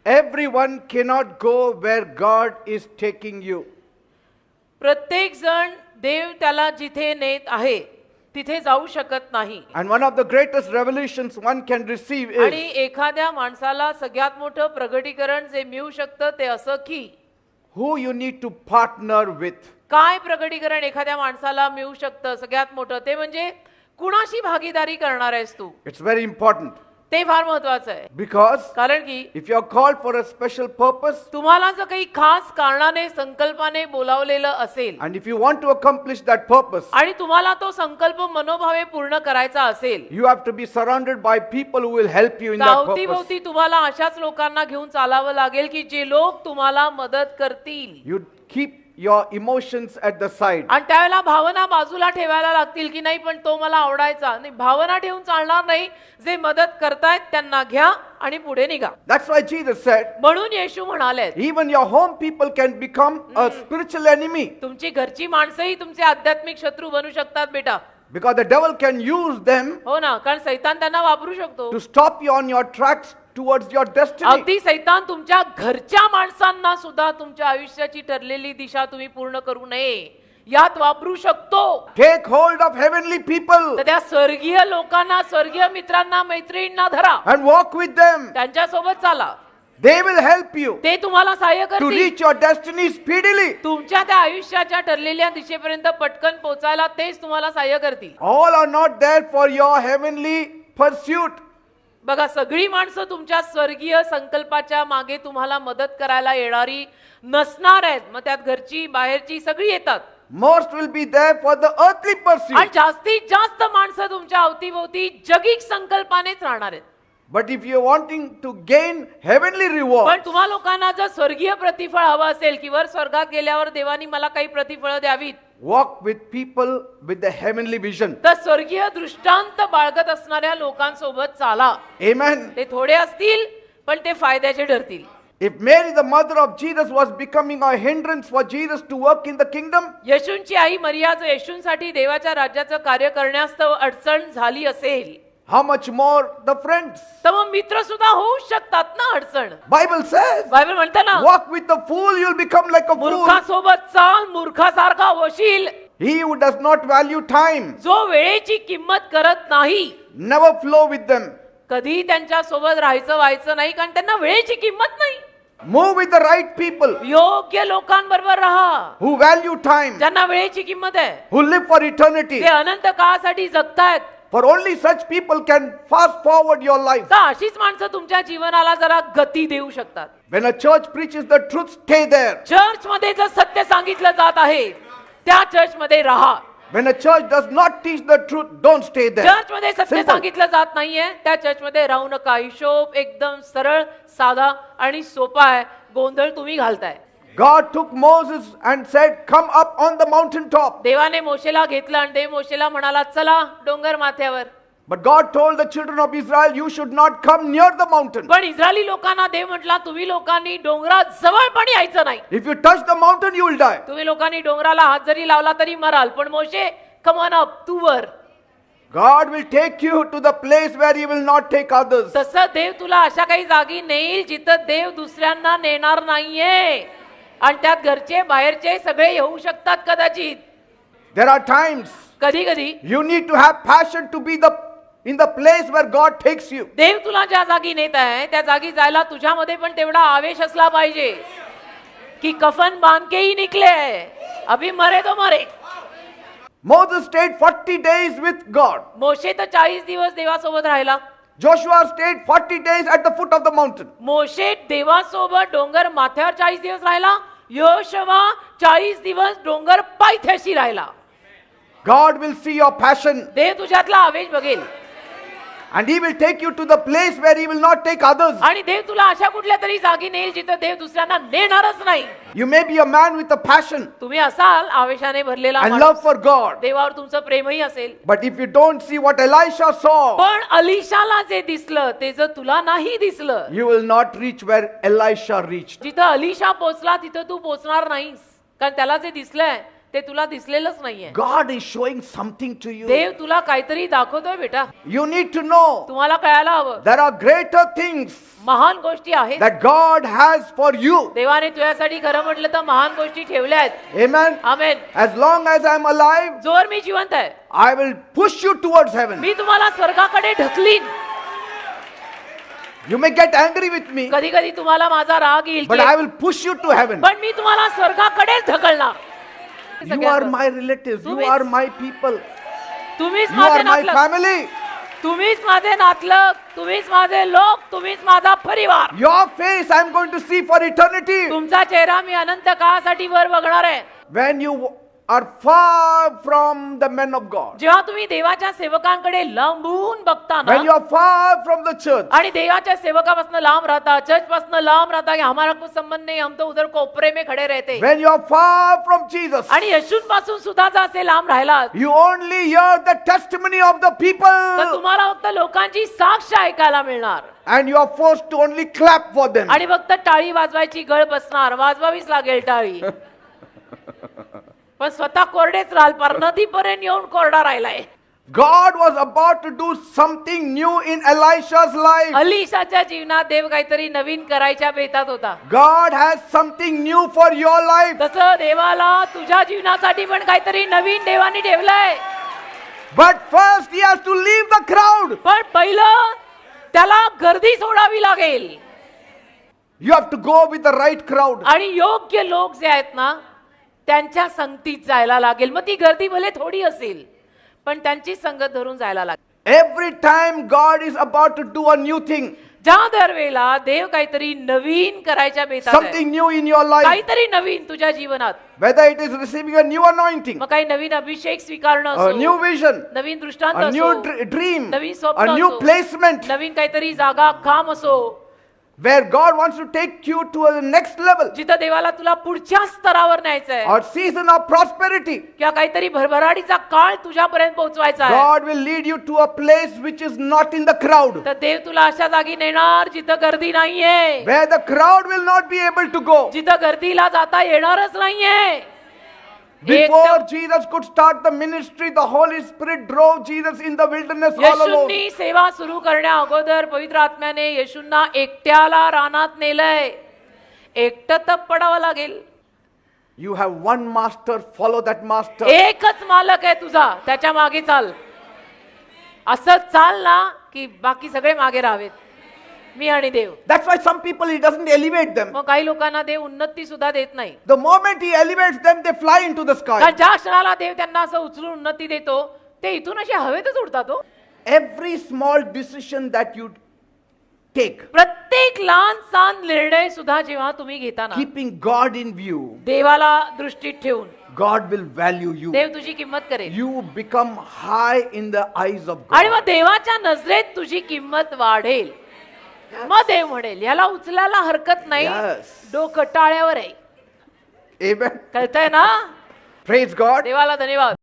Everyone cannot go where God is taking you. प्रत्येक जण देव त्याला जिथे नेत आहे तिथे जाऊ शकत नाही. And one of the greatest revelations one can receive आणि is एखाद्या माणसाला सगळ्यात मोठं प्रगटीकरण जे मिळू शकतं ते असं की who you need to partner with. काय प्रगटीकरण एखाद्या माणसाला मिळू शकतं सगळ्यात मोठं ते म्हणजे कुणाशी भागीदारी करणार आहेस तू. It's very important ते फार महत्वाचं आहे. because कारण की if you are called for a special purpose तुम्हाला जर काही खास कारणाने संकल्पाने बोलावलेलं असेल and if you want to accomplish that purpose, आणि तुम्हाला तो संकल्प मनोभावे पूर्ण करायचा असेल you have to be surrounded by people who will help you in that purpose. अवतीभोवती तुम्हाला अशाच लोकांना घेऊन चालावं लागेल की जे लोक तुम्हाला मदत करतील. You keep your emotions at the side. आणि त्यावेळेला भावना बाजूला ठेवायला लागतील की नाही पण तो मला आवडायचा नाही. भावना ठेवून चालणार नाही. जे मदत करतायत त्यांना घ्या आणि पुढे निघा. That's why Jesus said, म्हणून येशू म्हणाले even your home people can become a spiritual enemy तुमची घरची माणसंही तुमचे आध्यात्मिक शत्रू बनू शकतात बेटा. because the devil can use them हो ना, कारण सैतान त्यांना वापरू शकतो. to stop you on your tracks towards your destiny. अगदी सैतान तुमच्या घरच्या माणसांना सुद्धा तुमच्या आयुष्याची ठरलेली दिशा तुम्ही पूर्ण करू नये यात वापरू शकतो. Take hold of heavenly people तर त्या स्वर्गीय लोकांना, स्वर्गीय मित्रांना, मैत्रिणींना धरा, and walk with them. त्यांच्या सोबत चाला. They will help you ते तुम्हाला सहाय्य to करतील. reach your destiny speedily. तुमच्या त्या आयुष्याच्या ठरलेल्या दिशेपर्यंत पटकन पोहोचायला तेच तुम्हाला सहाय्य करतील. All are not there for your heavenly pursuit. बघा, सगळी माणसं तुमच्या स्वर्गीय संकल्पाच्या मागे तुम्हाला मदत करायला येणारी नसणार आहेत. मग त्यात घरची बाहेरची सगळी येतात. Most will be there for the earthly आणि pursuit. जास्तीत जास्त माणसं तुमच्या अवतीभोवती जगिक संकल्पानेच राहणार आहेत. But if you are wanting to gain heavenly reward, पण तुम्हा लोकांना जर स्वर्गीय प्रतिफळ हवं असेल की वर स्वर्गात गेल्यावर देवानी मला काही प्रतिफळ द्यावीत, walk with people with the heavenly vision. तर स्वर्गीय दृष्टांत बाळगत असणाऱ्या लोकांसोबत चाला. Amen. ते थोडे असतील पण ते फायद्याचे ठरतील. If Mary, the mother of Jesus, was becoming a hindrance for Jesus to work in the kingdom, येशूंची आई मरिया जर येशूंसाठी देवाच्या राज्याचं कार्य करण्यास अडचण झाली असेल, how much more the friends? तर मग मित्र सुद्धा होऊ शकतात ना अडचण. Bible says, बायबल म्हणतं ना, walk with the fool, you'll become like a fool. मूर्खासोबत चाल, मूर्खासारखा होशील. He who does not value time, जो वेळेची किंमत करत नाही, never flow with them. कधी त्यांच्या सोबत राहायचं व्हायचं नाही, कारण त्यांना वेळेची किंमत नाही. Move with the right people योग्य लोकांबरोबर राहा, who value time, ज्यांना वेळेची किंमत आहे, who live for eternity. जे अनंत काळासाठी जगतायत. For only such people can fast forward your life. तर अशीच माणसं तुमच्या जीवनाला जरा गती देऊ शकतात. When a church preaches the truth, stay there. Church मध्ये जर सत्य सांगितलं जात आहे त्या चर्च मध्ये राहा. When a church does not teach the truth, don't stay there. Church मध्ये सत्य Simple. सांगितलं जात नाहीये त्या चर्च मध्ये राहू नका. हिशोब एकदम सरळ, साधा आणि सोपा आहे. गोंधळ तुम्ही घालताय. God took Moses and said, come up on the mountain top. देवाने मोशेला घेतलं आणि देव मोशेला म्हणाला चला डोंगर माथ्यावर. But God told the children of Israel, you should not come near the mountain. पण इस्रायली लोकांना देव म्हटला तुम्ही लोकांनी डोंगरात जवळ पण यायचं नाही. If you touch the mountain, you will die. तुम्ही लोकांनी डोंगराला हात जरी लावला तरी मराल. पण मोशे कम ऑन अप, तू वर. God will take you to the place where He will not take others. तसं देव तुला अशा काही जागी नेईल जिथं देव दुसऱ्यांना नेणार नाहीये. आणि त्यात घरचे बाहेरचे सगळे येऊ शकतात कदाचित. There are times कधी कधी you need to have passion to be in the place where God takes you. देव तुला ज्या जागी नेत आहे त्या जागी जायला तुझ्यामध्ये पण तेवढा आवेश असला पाहिजे की कफन बांध के ही निकले, अभी मरे तो मरे. Moses stayed 40 days with God. मोशे तर 40 दिवस देवासोबत राहिला. Joshua stayed 40 days at the foot of the mountain. मोशे देवासोबत डोंगर माथ्यावर 40 दिवस राहिला. योशुआ 40 दिवस डोंगर पायथ्याशी राहिला. God will see your passion देव तुझ्यातला आवेश बघेल and He will take you to the place where He will not take others. आणि देव तुला अशा कुठल्या तरी जागी नेईल जिथं देव दुसऱ्यांना नेणारच नाही. You may be a man with a passion तुम्ही असाल आवेशाने भरलेला and माणूस. love for God. देवावर तुमचं प्रेमही असेल. But if you don't see what Elisha saw, पण अलिशाला जे दिसलं ते जर तुला नाही दिसलं, you will not reach where Elisha reached. जिथं अलिशा पोचला तिथं तू पोचणार नाहीस. कारण त्याला जे दिसलंय ते तुला दिसलेलंच नाहीये. God is showing something to you. देव तुला काहीतरी दाखवतोय बेटा. You need to know तुम्हाला कळायला हवं there are greater things महान गोष्टी आहेत that God has for you. देवाने तुझ्यासाठी खरं म्हटलं तर महान गोष्टी ठेवल्या आहेत. Amen. Amen. As long as I am alive, जोर मी जिवंत आहे I will push you towards heaven. मी तुम्हाला स्वर्गाकडे ढकलीन. You may get angry with me, कधी कधी तुम्हाला माझा राग येईल but I will push you to heaven. पण मी तुम्हाला स्वर्गाकडेच ढकलणार. You are my relatives. You are my people. तुम्हीच You माझे are my नातलग, family. तुम्हीच माझे नातलग, तुम्हीच माझे लोक, तुम्हीच माझा परिवार. Your face I am going to see for eternity. तुमचा चेहरा मी अनंत काळासाठी वर बघणार आहे. When you are far from the men of God, जेव्हा तुम्ही देवाच्या सेवकांकडे लांबून बघता when you ना are far from the church, आणि देवाच्या सेवकापासून लांब राहता, चर्च पासून लांब राहता की हमारा कुछ संबंध नहीं, हम तो उधर कोपरे में खड़े रहते. when you are far from Jesus, आणि येशूंपासून सुद्धा जर असे लांब राहिला you only hear the testimony of the तर people तुम्हाला फक्त लोकांची साक्ष ऐकायला मिळणार and you are forced to only clap for them. आणि फक्त टाळी वाजवायची गळ बसणार. वाजवावीच लागेल टाळी. पण स्वतः कोरडेच राहाल. पर नदीपर्यंत येऊन कोरडा राहिलाय. God was about to do something new in Elisha's life. अलीशाच्या जीवनात देव काहीतरी नवीन करायच्या बेतात होता. God has something new for your life. तसं देवाला तुझ्या जीवनासाठी पण काहीतरी नवीन देवाने ठेवलंय. But first he has to leave the crowd. पण पहिलं त्याला गर्दी सोडावी लागेल You have to go with the right crowd. आणि योग्य लोक जे आहेत ना त्यांच्या संगतीत जायला लागेल. मग ती गर्दी भले थोडी असेल पण त्यांची संगत धरून जायला लागेल. Every time God is about to do a new thing, ज्या दरवेळेला देव काहीतरी नवीन करायच्या बेतात आहे, something new in your life, काहीतरी नवीन तुझ्या जीवनात, whether it is receiving a new anointing, मग काही नवीन अभिषेक स्वीकारणं a new असो, vision, नवीन दृष्टांत a new असो, dream, नवीन स्वप्न a new असो, placement, नवीन काहीतरी जागा काम असो, where God wants to take you to the next level, जिथं देवाला तुला पुढच्या स्तरावर न्यायचं आहे or season of prosperity. किंवा काहीतरी भरभराटीचा काळ तुझ्यापर्यंत पोहोचवायचा आहे, God will lead you to a place which is not in the crowd, तर देव तुला अशा जागी नेणार जिथं गर्दी नाहीये, where the crowd will not be able to go. जिथं गर्दीला जाता येणारच नाहीये. Before Jesus could start the ministry, the Holy Spirit drove Jesus in the wilderness all alone. येशूंनी सेवा सुरू करण्या अगोदर पवित्र आत्म्याने येशूंना एकट्याला रानात नेलंय. एकटं तप पडावं लागेल. You have one master, follow that master. एकच मालक आहे तुझा, त्याच्या मागे चाल. असं चाल ना की बाकी सगळे मागे राहावेत, मी आणि देव. That's why some people, he doesn't elevate them. मग काही लोकांना देव उन्नती सुद्धा देत नाही. The moment he elevates them, they fly into the sky. कारण ज्या क्षणाला देव त्यांना असं उचलून उन्नती देतो ते इथून असे हवेतच उडतात. हो, Every small decision that you take, प्रत्येक लहानसा निर्णय सुद्धा जेव्हा तुम्ही घेताना keeping God in view, देवाला दृष्टीत ठेवून God will value you. देव तुझी किंमत करेल You become high in the eyes of आणि God. मग देवाच्या नजरेत तुझी किंमत वाढेल. मग देव म्हणेल याला उचलायला हरकत नाही, Yes. डोकं टाळ्यावर आहे. Amen. कळतंय ना? Praise God. देवाला धन्यवाद.